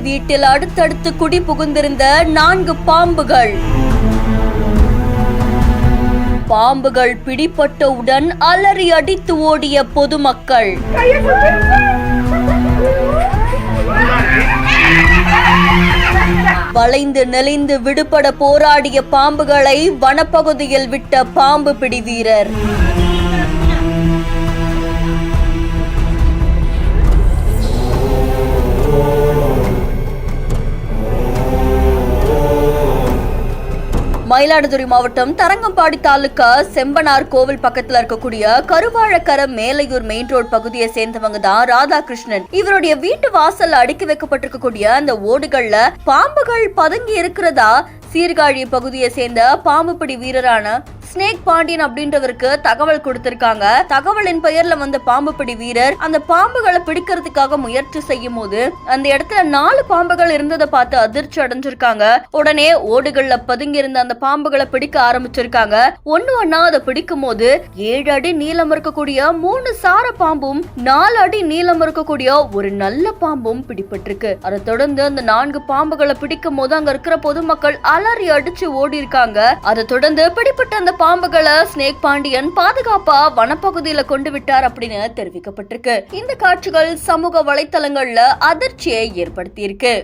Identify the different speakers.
Speaker 1: வீட்டில் அடுத்தடுத்து குடி புகுந்திருந்த 4 பாம்புகள். பாம்புகள் பிடிபட்டவுடன் அலறி அடித்து ஓடிய பொதுமக்கள். வளைந்து நெளிந்து விடுபட போராடிய பாம்புகளை வனப்பகுதியில் விட்ட பாம்பு பிடி வீரர். மயிலாடுதுறை மாவட்டம் தரங்கம்பாடி தாலுகா செம்பனார் கோவில் பக்கத்துல இருக்கக்கூடிய கருவாழக்கர மேலையூர் மெயின் ரோட் பகுதியை சேர்ந்தவங்க தான் ராதாகிருஷ்ணன். இவருடைய வீட்டு வாசல்ல அடுக்கி வைக்கப்பட்டிருக்கக்கூடிய அந்த ஓடுகள்ல பாம்புகள் பதுங்கி இருக்கிறதா சீர்காழி பகுதியை சேர்ந்த பாம்பு பிடி வீரரான ஸ்னேக் பாண்டியன் அப்படின்றவருக்கு தகவல் கொடுத்திருக்காங்க. தகவலின் பெயர்ல வந்த பாம்பு பிடி வீரர் அந்த பாம்புகளை பிடிக்கிறதுக்காக முயற்சி செய்யும் போது அந்த இடத்துல 4 பாம்புகள் இருந்ததை பார்த்து அதிர்ச்சி அடைஞ்சிருக்காங்க. உடனே ஓடுகள்ல பதுங்கி இருந்த அந்த பாம்புகளை பிடிக்க ஆரம்பிச்சிருக்காங்க. ஒண்ணா அதை பிடிக்கும் போது 7 அடி நீளம் இருக்கக்கூடிய 3 சார பாம்பும் 4 அடி நீளம் இருக்கக்கூடிய ஒரு நல்ல பாம்பும் பிடிபட்டிருக்கு. அதை தொடர்ந்து அந்த 4 பாம்புகளை பிடிக்கும் போது அங்க இருக்கிற பொதுமக்கள் அலறி அடிச்சு ஓடி இருக்காங்க. அதை தொடர்ந்து பிடிப்பட்ட அந்த பாம்புகளை ஸ்னேக் பாண்டியன் பாதுகாப்பா வனப்பகுதியில கொண்டு விட்டார் அப்படின்னு தெரிவிக்கப்பட்டிருக்கு. இந்த காட்சிகள் சமூக வலைத்தளங்கள்ல அதிர்ச்சியை ஏற்படுத்தி இருக்கு.